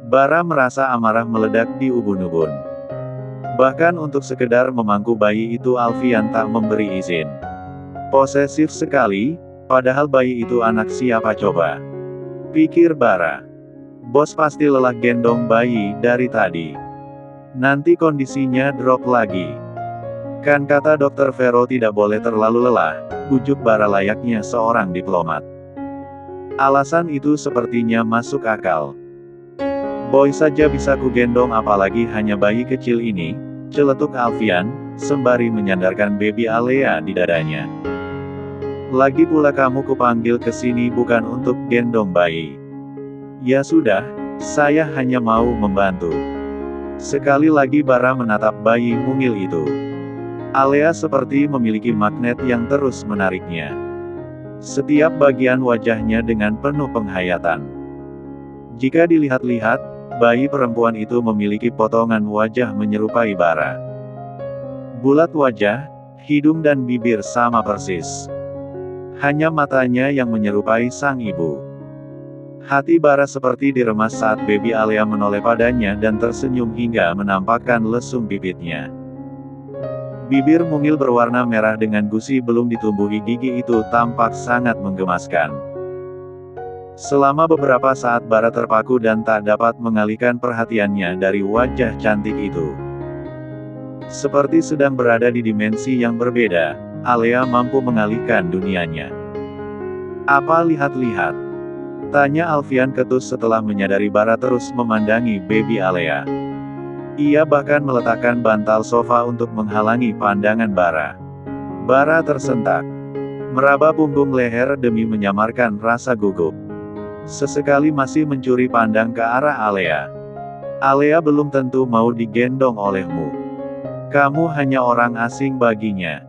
Bara merasa amarah meledak di ubun-ubun. Bahkan untuk sekedar memangku bayi itu Alfian tak memberi izin. Posesif sekali, padahal bayi itu anak siapa coba? Pikir Bara. Bos pasti lelah gendong bayi dari tadi. Nanti kondisinya drop lagi. Kan kata dokter Vero tidak boleh terlalu lelah, bujuk Bara layaknya seorang diplomat. Alasan itu sepertinya masuk akal. Boy saja bisa ku gendong apalagi hanya bayi kecil ini, celetuk Alfian, sembari menyandarkan baby Alea di dadanya. Lagi pula kamu kupanggil ke sini bukan untuk gendong bayi. Ya sudah, saya hanya mau membantu. Sekali lagi Bara menatap bayi mungil itu. Alea seperti memiliki magnet yang terus menariknya. Setiap bagian wajahnya dengan penuh penghayatan. Jika dilihat-lihat, bayi perempuan itu memiliki potongan wajah menyerupai Bara. Bulat wajah, hidung dan bibir sama persis. Hanya matanya yang menyerupai sang ibu. Hati Bara seperti diremas saat baby Alea menoleh padanya dan tersenyum hingga menampakkan lesung bibitnya. Bibir mungil berwarna merah dengan gusi belum ditumbuhi gigi itu tampak sangat menggemaskan. Selama beberapa saat Bara terpaku dan tak dapat mengalihkan perhatiannya dari wajah cantik itu. Seperti sedang berada di dimensi yang berbeda, Alea mampu mengalihkan dunianya. Apa lihat-lihat? Tanya Alfian ketus setelah menyadari Bara terus memandangi baby Alea. Ia bahkan meletakkan bantal sofa untuk menghalangi pandangan Bara. Bara tersentak. Meraba punggung leher demi menyamarkan rasa gugup. Sesekali masih mencuri pandang ke arah Alea. Alea belum tentu mau digendong olehmu. Kamu hanya orang asing baginya.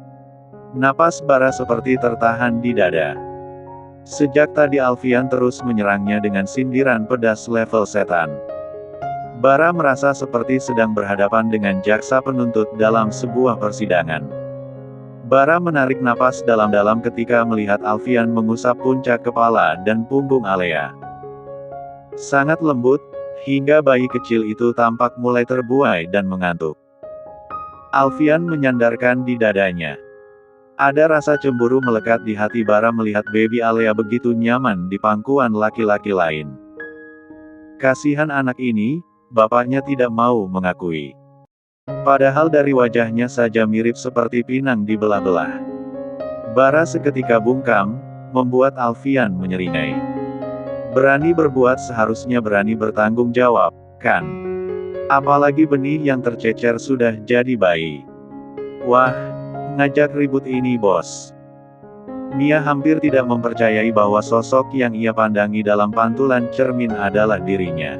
Napas Bara seperti tertahan di dada. Sejak tadi Alfian terus menyerangnya dengan sindiran pedas level setan. Bara merasa seperti sedang berhadapan dengan jaksa penuntut dalam sebuah persidangan. Bara menarik napas dalam-dalam ketika melihat Alfian mengusap puncak kepala dan punggung Alea. Sangat lembut, hingga bayi kecil itu tampak mulai terbuai dan mengantuk. Alfian menyandarkan di dadanya. Ada rasa cemburu melekat di hati Bara melihat baby Alea begitu nyaman di pangkuan laki-laki lain. Kasihan anak ini, bapaknya tidak mau mengakui. Padahal dari wajahnya saja mirip seperti pinang dibelah-belah. Bara seketika bungkam, membuat Alfian menyeringai. Berani berbuat seharusnya berani bertanggung jawab, kan? Apalagi benih yang tercecer sudah jadi bayi. Wah, ngajak ribut ini bos. Mia hampir tidak mempercayai bahwa sosok yang ia pandangi dalam pantulan cermin adalah dirinya.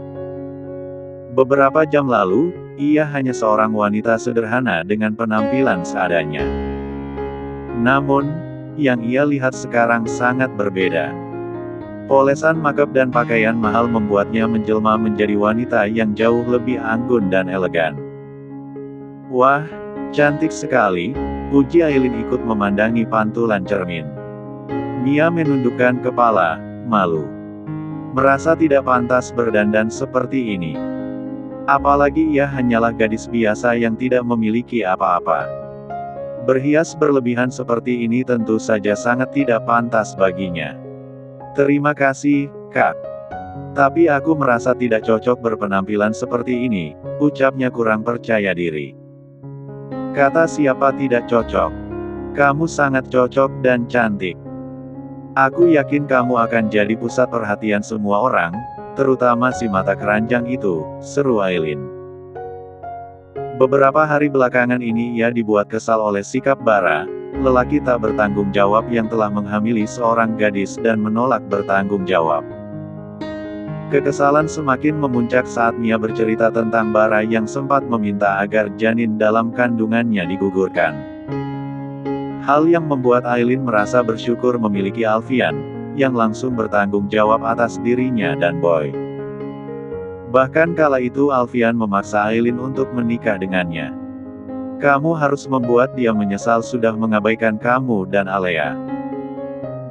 Beberapa jam lalu, ia hanya seorang wanita sederhana dengan penampilan seadanya. Namun, yang ia lihat sekarang sangat berbeda. Polesan makeup dan pakaian mahal membuatnya menjelma menjadi wanita yang jauh lebih anggun dan elegan. Wah, cantik sekali, puji Aileen ikut memandangi pantulan cermin. Mia menundukkan kepala, malu. Merasa tidak pantas berdandan seperti ini. Apalagi ia hanyalah gadis biasa yang tidak memiliki apa-apa. Berhias berlebihan seperti ini tentu saja sangat tidak pantas baginya. Terima kasih, Kak. Tapi aku merasa tidak cocok berpenampilan seperti ini, ucapnya kurang percaya diri. Kata siapa tidak cocok? Kamu sangat cocok dan cantik. Aku yakin kamu akan jadi pusat perhatian semua orang, terutama si mata keranjang itu, seru Aileen. Beberapa hari belakangan ini ia dibuat kesal oleh sikap Bara, lelaki tak bertanggung jawab yang telah menghamili seorang gadis dan menolak bertanggung jawab. Kekesalan semakin memuncak saat Mia bercerita tentang Bara yang sempat meminta agar janin dalam kandungannya digugurkan. Hal yang membuat Aileen merasa bersyukur memiliki Alfian, yang langsung bertanggung jawab atas dirinya dan Boy. Bahkan kala itu Alfian memaksa Aileen untuk menikah dengannya. Kamu harus membuat dia menyesal sudah mengabaikan kamu dan Alea.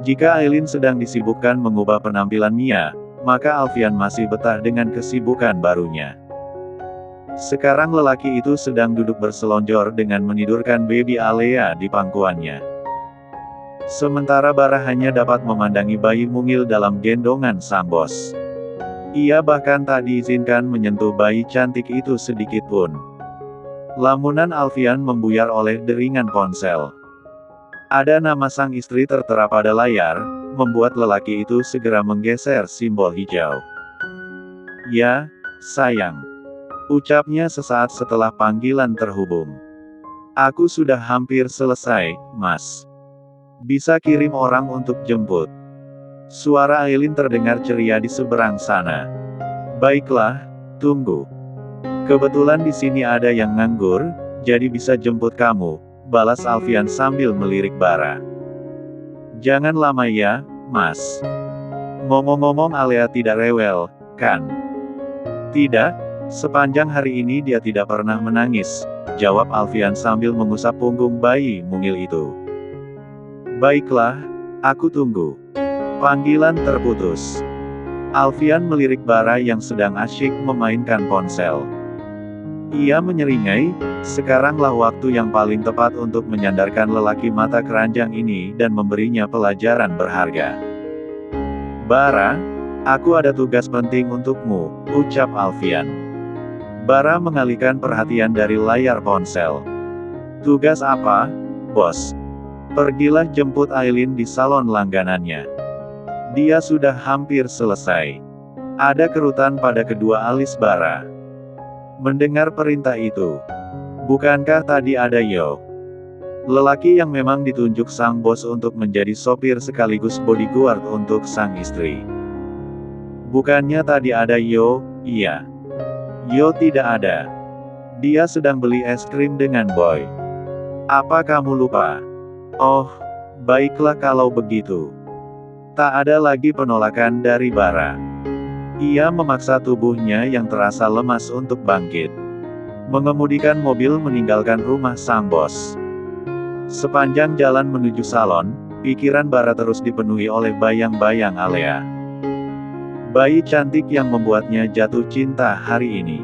Jika Aileen sedang disibukkan mengubah penampilan Mia, maka Alfian masih betah dengan kesibukan barunya. Sekarang lelaki itu sedang duduk berselonjor dengan menidurkan baby Alea di pangkuannya. Sementara Bara hanya dapat memandangi bayi mungil dalam gendongan sang bos. Ia bahkan tak diizinkan menyentuh bayi cantik itu sedikit pun. Lamunan Alfian membuyar oleh deringan ponsel. Ada nama sang istri tertera pada layar, membuat lelaki itu segera menggeser simbol hijau. "Ya, sayang," ucapnya sesaat setelah panggilan terhubung. "Aku sudah hampir selesai, Mas. Bisa kirim orang untuk jemput." Suara Aileen terdengar ceria di seberang sana. "Baiklah, tunggu. Kebetulan di sini ada yang nganggur, jadi bisa jemput kamu," balas Alfian sambil melirik Bara. "Jangan lama ya, Mas. Ngomong-ngomong Alea tidak rewel, kan?" "Tidak, sepanjang hari ini dia tidak pernah menangis," jawab Alfian sambil mengusap punggung bayi mungil itu. "Baiklah, aku tunggu." Panggilan terputus. Alfian melirik Bara yang sedang asyik memainkan ponsel. Ia menyeringai, sekaranglah waktu yang paling tepat untuk menyandarkan lelaki mata keranjang ini dan memberinya pelajaran berharga. "Bara, aku ada tugas penting untukmu," ucap Alfian. Bara mengalihkan perhatian dari layar ponsel. "Tugas apa, bos?" "Pergilah jemput Aileen di salon langganannya. Dia sudah hampir selesai." Ada kerutan pada kedua alis Bara. Mendengar perintah itu, bukankah tadi ada Yo? Lelaki yang memang ditunjuk sang bos untuk menjadi sopir sekaligus bodyguard untuk sang istri. Bukannya tadi ada Yo? Iya. Yo tidak ada. Dia sedang beli es krim dengan Boy. Apa kamu lupa? Oh, baiklah kalau begitu. Tak ada lagi penolakan dari Bara. Ia memaksa tubuhnya yang terasa lemas untuk bangkit. Mengemudikan mobil meninggalkan rumah sang bos. Sepanjang jalan menuju salon, pikiran Bara terus dipenuhi oleh bayang-bayang Alea. Bayi cantik yang membuatnya jatuh cinta hari ini.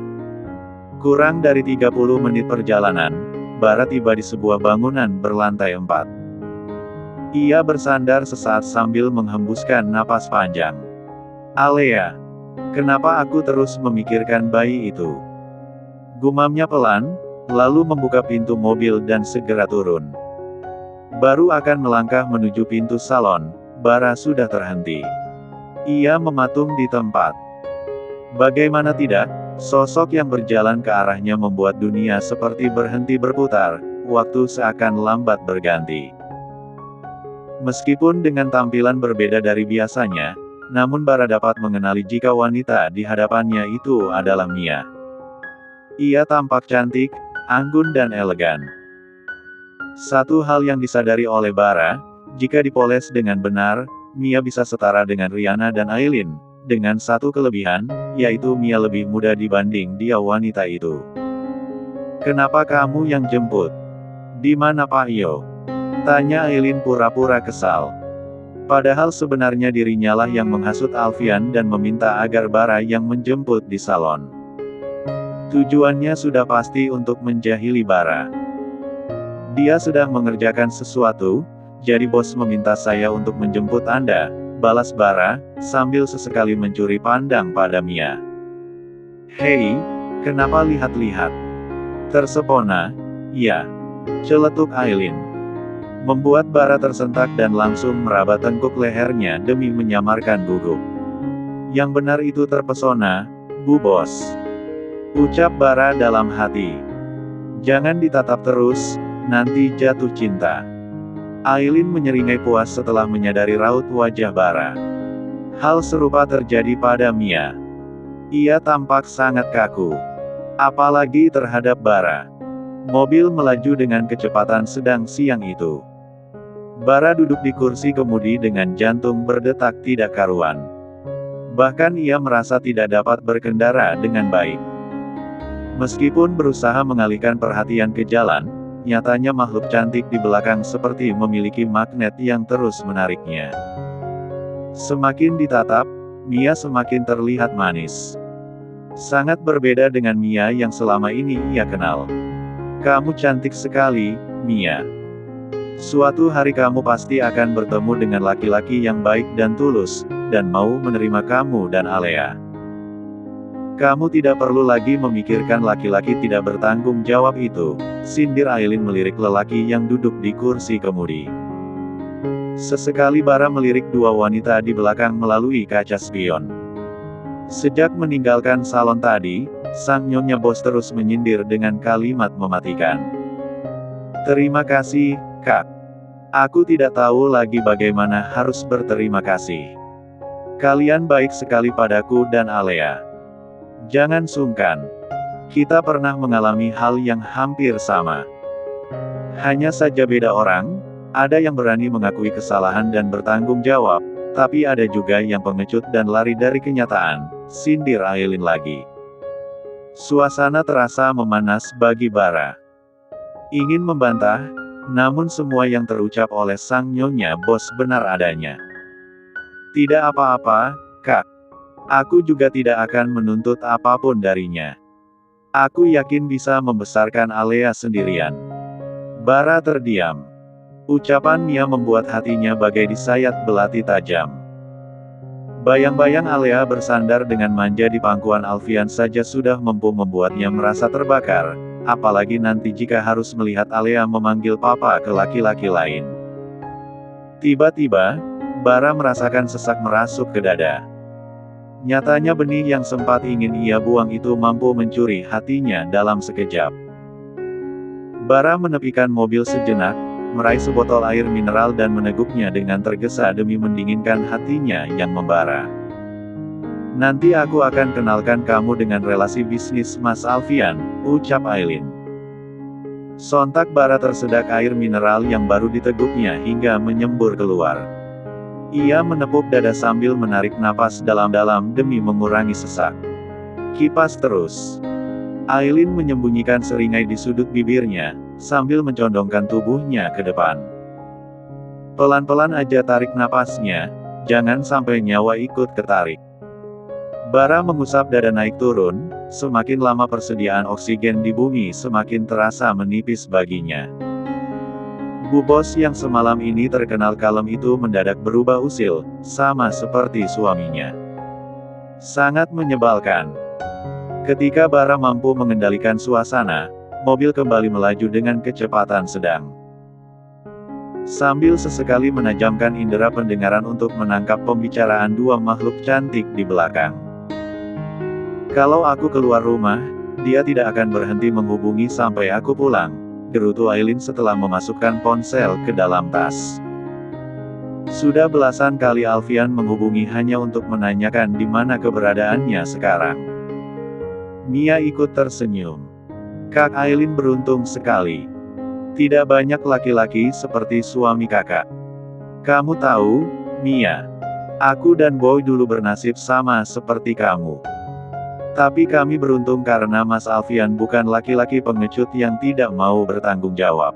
Kurang dari 30 menit perjalanan, Bara tiba di sebuah bangunan berlantai 4. Ia bersandar sesaat sambil menghembuskan napas panjang. "Alea, kenapa aku terus memikirkan bayi itu?" Gumamnya pelan, lalu membuka pintu mobil dan segera turun. Baru akan melangkah menuju pintu salon, Bara sudah terhenti. Ia mematung di tempat. Bagaimana tidak, sosok yang berjalan ke arahnya membuat dunia seperti berhenti berputar, waktu seakan lambat berganti. Meskipun dengan tampilan berbeda dari biasanya, namun Bara dapat mengenali jika wanita di hadapannya itu adalah Mia. Ia tampak cantik, anggun dan elegan. Satu hal yang disadari oleh Bara, jika dipoles dengan benar, Mia bisa setara dengan Rihanna dan Aileen, dengan satu kelebihan, yaitu Mia lebih muda dibanding dia wanita itu. "Kenapa kamu yang jemput? Di mana Pak Yo?" tanya Aileen pura-pura kesal. Padahal sebenarnya dirinya lah yang menghasut Alfian dan meminta agar Bara yang menjemput di salon. Tujuannya sudah pasti untuk menjahili Bara. "Dia sedang mengerjakan sesuatu, jadi bos meminta saya untuk menjemput Anda," balas Bara, sambil sesekali mencuri pandang pada Mia. "Hei, kenapa lihat-lihat? Tersepona?" "Ya," celetuk Aileen. Membuat Bara tersentak dan langsung meraba tengkuk lehernya demi menyamarkan gugup. "Yang benar itu terpesona, Bu Bos," ucap Bara dalam hati. "Jangan ditatap terus, nanti jatuh cinta." Aileen menyeringai puas setelah menyadari raut wajah Bara. Hal serupa terjadi pada Mia. Ia tampak sangat kaku. Apalagi terhadap Bara. Mobil melaju dengan kecepatan sedang siang itu. Bara duduk di kursi kemudi dengan jantung berdetak tidak karuan. Bahkan ia merasa tidak dapat berkendara dengan baik. Meskipun berusaha mengalihkan perhatian ke jalan, nyatanya makhluk cantik di belakang seperti memiliki magnet yang terus menariknya. Semakin ditatap, Mia semakin terlihat manis. Sangat berbeda dengan Mia yang selama ini ia kenal. Kamu cantik sekali, Mia. Suatu hari kamu pasti akan bertemu dengan laki-laki yang baik dan tulus, dan mau menerima kamu dan Alea. Kamu tidak perlu lagi memikirkan laki-laki tidak bertanggung jawab itu, sindir Aileen melirik lelaki yang duduk di kursi kemudi. Sesekali Bara melirik dua wanita di belakang melalui kaca spion. Sejak meninggalkan salon tadi, sang nyonya bos terus menyindir dengan kalimat mematikan. Terima kasih, Kak. Aku tidak tahu lagi bagaimana harus berterima kasih. Kalian baik sekali padaku dan Alea. Jangan sungkan. Kita pernah mengalami hal yang hampir sama. Hanya saja beda orang, ada yang berani mengakui kesalahan dan bertanggung jawab, tapi ada juga yang pengecut dan lari dari kenyataan, sindir Aileen lagi. Suasana terasa memanas bagi Bara. Ingin membantah, namun semua yang terucap oleh sang nyonya bos benar adanya. Tidak apa-apa, Kak. Aku juga tidak akan menuntut apapun darinya. Aku yakin bisa membesarkan Alea sendirian. Bara terdiam. Ucapan Mia membuat hatinya bagai disayat belati tajam. Bayang-bayang Alea bersandar dengan manja di pangkuan Alfian saja sudah mampu membuatnya merasa terbakar, apalagi nanti jika harus melihat Alea memanggil papa ke laki-laki lain. Tiba-tiba, Bara merasakan sesak merasuk ke dada. Nyatanya benih yang sempat ingin ia buang itu mampu mencuri hatinya dalam sekejap. Bara menepikan mobil sejenak, meraih sebotol air mineral dan meneguknya dengan tergesa demi mendinginkan hatinya yang membara. Nanti aku akan kenalkan kamu dengan relasi bisnis Mas Alfian, ucap Aileen. Sontak Bara tersedak air mineral yang baru diteguknya hingga menyembur keluar. Ia menepuk dada sambil menarik napas dalam-dalam demi mengurangi sesak. Kipas terus. Aileen menyembunyikan seringai di sudut bibirnya, sambil mencondongkan tubuhnya ke depan. Pelan-pelan aja tarik napasnya, jangan sampai nyawa ikut ketarik. Bara mengusap dada naik turun, semakin lama persediaan oksigen di bumi semakin terasa menipis baginya. Bu Bos yang semalam ini terkenal kalem itu mendadak berubah usil, sama seperti suaminya. Sangat menyebalkan. Ketika Bara mampu mengendalikan suasana, mobil kembali melaju dengan kecepatan sedang. Sambil sesekali menajamkan indera pendengaran untuk menangkap pembicaraan dua makhluk cantik di belakang. Kalau aku keluar rumah, dia tidak akan berhenti menghubungi sampai aku pulang, gerutu Aileen setelah memasukkan ponsel ke dalam tas. Sudah belasan kali Alfian menghubungi hanya untuk menanyakan di mana keberadaannya sekarang. Mia ikut tersenyum. Kak Aileen beruntung sekali. Tidak banyak laki-laki seperti suami kakak. Kamu tahu, Mia, aku dan Boy dulu bernasib sama seperti kamu. Tapi kami beruntung karena Mas Alfian bukan laki-laki pengecut yang tidak mau bertanggung jawab.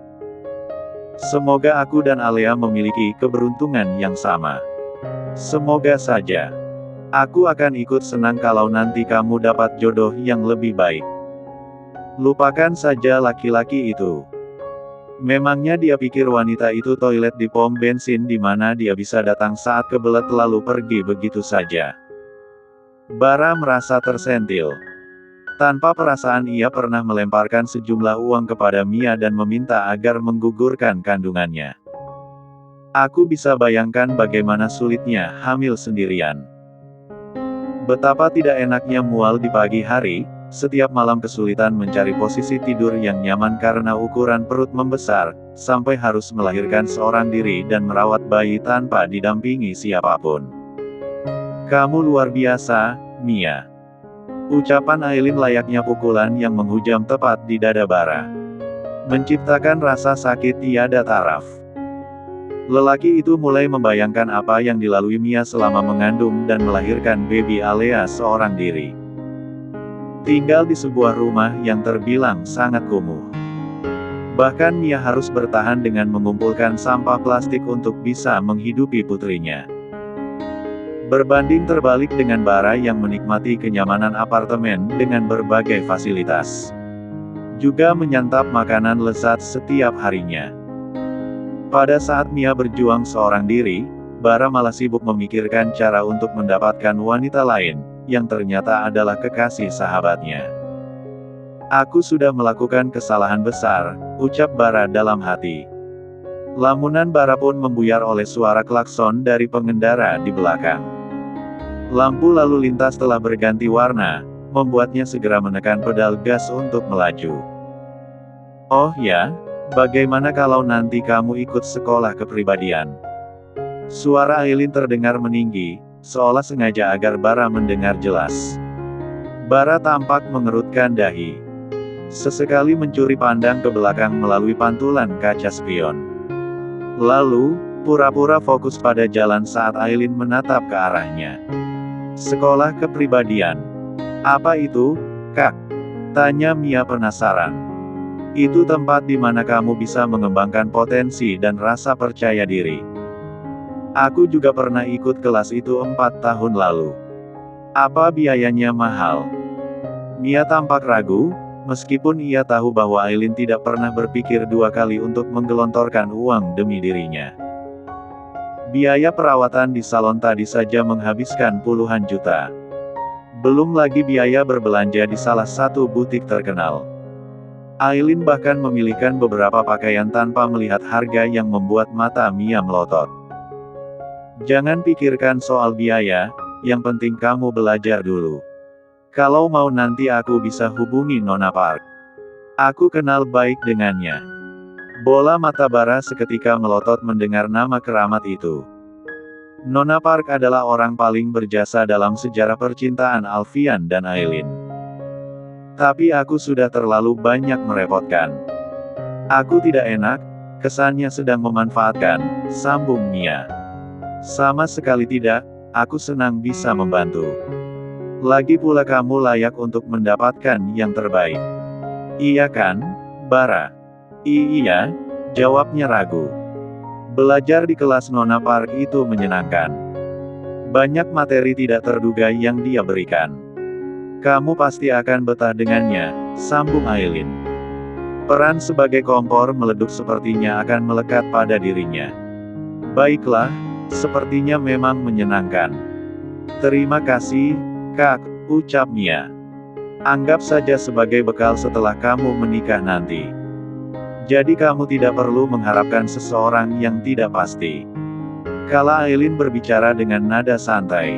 Semoga aku dan Alea memiliki keberuntungan yang sama. Semoga saja. Aku akan ikut senang kalau nanti kamu dapat jodoh yang lebih baik. Lupakan saja laki-laki itu. Memangnya dia pikir wanita itu toilet di pom bensin di mana dia bisa datang saat kebelet lalu pergi begitu saja. Bara merasa tersentil. Tanpa perasaan ia pernah melemparkan sejumlah uang kepada Mia dan meminta agar menggugurkan kandungannya. Aku bisa bayangkan bagaimana sulitnya hamil sendirian. Betapa tidak enaknya mual di pagi hari, setiap malam kesulitan mencari posisi tidur yang nyaman karena ukuran perut membesar, sampai harus melahirkan seorang diri dan merawat bayi tanpa didampingi siapapun. Kamu luar biasa, Mia. Ucapan Aileen layaknya pukulan yang menghujam tepat di dada Bara. Menciptakan rasa sakit tiada taraf. Lelaki itu mulai membayangkan apa yang dilalui Mia selama mengandung dan melahirkan baby Alea seorang diri. Tinggal di sebuah rumah yang terbilang sangat kumuh. Bahkan Mia harus bertahan dengan mengumpulkan sampah plastik untuk bisa menghidupi putrinya. Berbanding terbalik dengan Bara yang menikmati kenyamanan apartemen dengan berbagai fasilitas. Juga menyantap makanan lezat setiap harinya. Pada saat Mia berjuang seorang diri, Bara malah sibuk memikirkan cara untuk mendapatkan wanita lain, yang ternyata adalah kekasih sahabatnya. Aku sudah melakukan kesalahan besar, ucap Bara dalam hati. Lamunan Bara pun membuyar oleh suara klakson dari pengendara di belakang. Lampu lalu lintas telah berganti warna, membuatnya segera menekan pedal gas untuk melaju. Oh ya, bagaimana kalau nanti kamu ikut sekolah kepribadian? Suara Aileen terdengar meninggi, seolah sengaja agar Bara mendengar jelas. Bara tampak mengerutkan dahi. Sesekali mencuri pandang ke belakang melalui pantulan kaca spion. Lalu, pura-pura fokus pada jalan saat Aileen menatap ke arahnya. Sekolah kepribadian. Apa itu, Kak? Tanya Mia penasaran. Itu tempat di mana kamu bisa mengembangkan potensi dan rasa percaya diri. Aku juga pernah ikut kelas itu 4 tahun lalu. Apa biayanya mahal? Mia tampak ragu, meskipun ia tahu bahwa Aileen tidak pernah berpikir 2 kali untuk menggelontorkan uang demi dirinya. Biaya perawatan di salon tadi saja menghabiskan puluhan juta. Belum lagi biaya berbelanja di salah satu butik terkenal. Aileen bahkan memilihkan beberapa pakaian tanpa melihat harga yang membuat mata Mia melotot. Jangan pikirkan soal biaya, yang penting kamu belajar dulu. Kalau mau nanti aku bisa hubungi Nona Park. Aku kenal baik dengannya. Bola mata Bara seketika melotot mendengar nama keramat itu. Nona Park adalah orang paling berjasa dalam sejarah percintaan Alfian dan Aileen. Tapi aku sudah terlalu banyak merepotkan. Aku tidak enak, kesannya sedang memanfaatkan, sambung Mia. Sama sekali tidak, aku senang bisa membantu. Lagi pula kamu layak untuk mendapatkan yang terbaik. Iya kan, Bara? Iya, jawabnya ragu. Belajar di kelas Nona Park itu menyenangkan. Banyak materi tidak terduga yang dia berikan. Kamu pasti akan betah dengannya, sambung Aileen. Peran sebagai kompor meleduk sepertinya akan melekat pada dirinya. Baiklah, sepertinya memang menyenangkan. Terima kasih, Kak, ucap Mia. Anggap saja sebagai bekal setelah kamu menikah nanti. Jadi kamu tidak perlu mengharapkan seseorang yang tidak pasti. Kala Aileen berbicara dengan nada santai.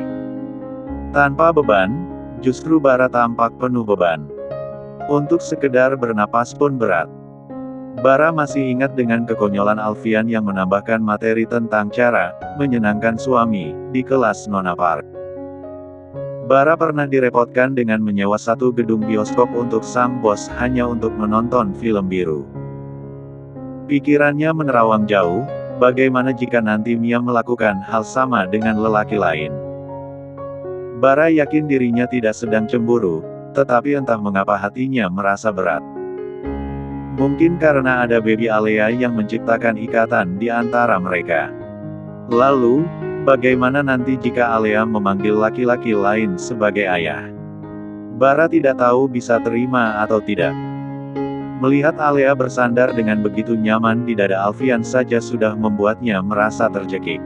Tanpa beban, justru Bara tampak penuh beban. Untuk sekedar bernapas pun berat. Bara masih ingat dengan kekonyolan Alfian yang menambahkan materi tentang cara menyenangkan suami di kelas Nona Park. Bara pernah direpotkan dengan menyewa satu gedung bioskop untuk sang bos hanya untuk menonton film biru. Pikirannya menerawang jauh, bagaimana jika nanti Mia melakukan hal sama dengan lelaki lain. Bara yakin dirinya tidak sedang cemburu, tetapi entah mengapa hatinya merasa berat. Mungkin karena ada baby Alea yang menciptakan ikatan di antara mereka. Lalu, bagaimana nanti jika Alea memanggil laki-laki lain sebagai ayah? Bara tidak tahu bisa terima atau tidak. Melihat Alea bersandar dengan begitu nyaman di dada Alfian saja sudah membuatnya merasa tercekik.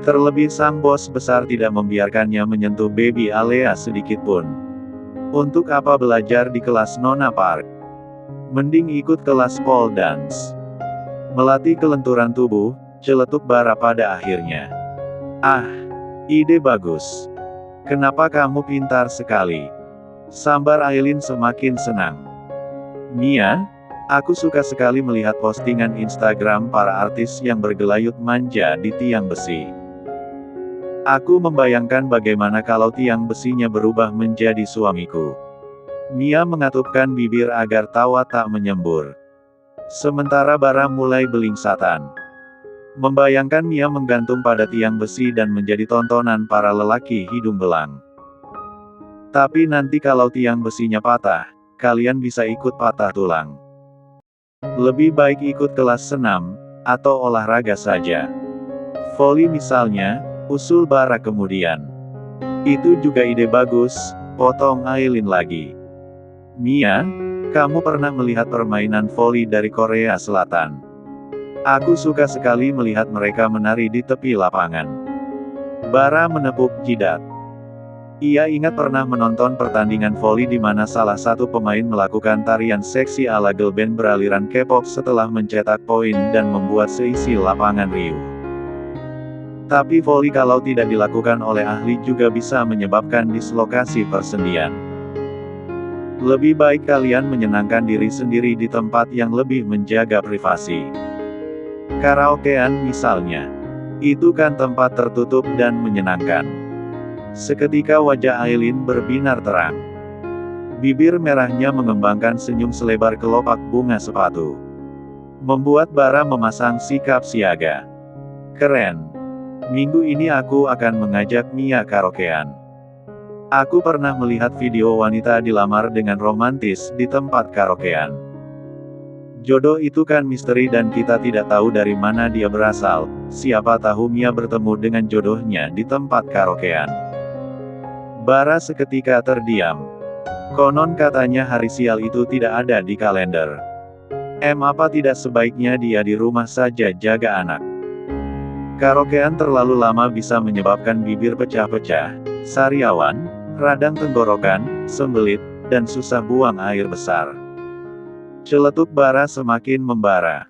Terlebih sang bos besar tidak membiarkannya menyentuh baby Alea sedikit pun. Untuk apa belajar di kelas Nona Park? Mending ikut kelas pole dance. Melatih kelenturan tubuh, celetuk Bara pada akhirnya. Ah, ide bagus. Kenapa kamu pintar sekali? Sambar Aileen semakin senang. Mia, aku suka sekali melihat postingan Instagram para artis yang bergelayut manja di tiang besi. Aku membayangkan bagaimana kalau tiang besinya berubah menjadi suamiku. Mia mengatupkan bibir agar tawa tak menyembur. Sementara Bara mulai belingsatan. Membayangkan Mia menggantung pada tiang besi dan menjadi tontonan para lelaki hidung belang. Tapi nanti kalau tiang besinya patah, kalian bisa ikut patah tulang. Lebih baik ikut kelas senam, atau olahraga saja. Voli misalnya, Usul Bara kemudian. Itu juga ide bagus, potong Aileen lagi. Mia, kamu pernah melihat permainan voli dari Korea Selatan? Aku suka sekali melihat mereka menari di tepi lapangan. Bara menepuk jidat. Ia ingat pernah menonton pertandingan voli di mana salah satu pemain melakukan tarian seksi ala girl band beraliran K-pop setelah mencetak poin dan membuat seisi lapangan riuh. Tapi voli kalau tidak dilakukan oleh ahli juga bisa menyebabkan dislokasi persendian. Lebih baik kalian menyenangkan diri sendiri di tempat yang lebih menjaga privasi. Karaokean misalnya. Itu kan tempat tertutup dan menyenangkan. Seketika wajah Aileen berbinar terang. Bibir merahnya mengembangkan senyum selebar kelopak bunga sepatu. Membuat Bara memasang sikap siaga. Keren. Minggu ini aku akan mengajak Mia karaokean. Aku pernah melihat video wanita dilamar dengan romantis di tempat karaokean. Jodoh itu kan misteri dan kita tidak tahu dari mana dia berasal, siapa tahu Mia bertemu dengan jodohnya di tempat karaokean. Bara seketika terdiam. Konon katanya hari sial itu tidak ada di kalender. Apa tidak sebaiknya dia di rumah saja jaga anak? Karaokean terlalu lama bisa menyebabkan bibir pecah-pecah, sariawan, radang tenggorokan, sembelit, dan susah buang air besar. Celetuk Bara semakin membara.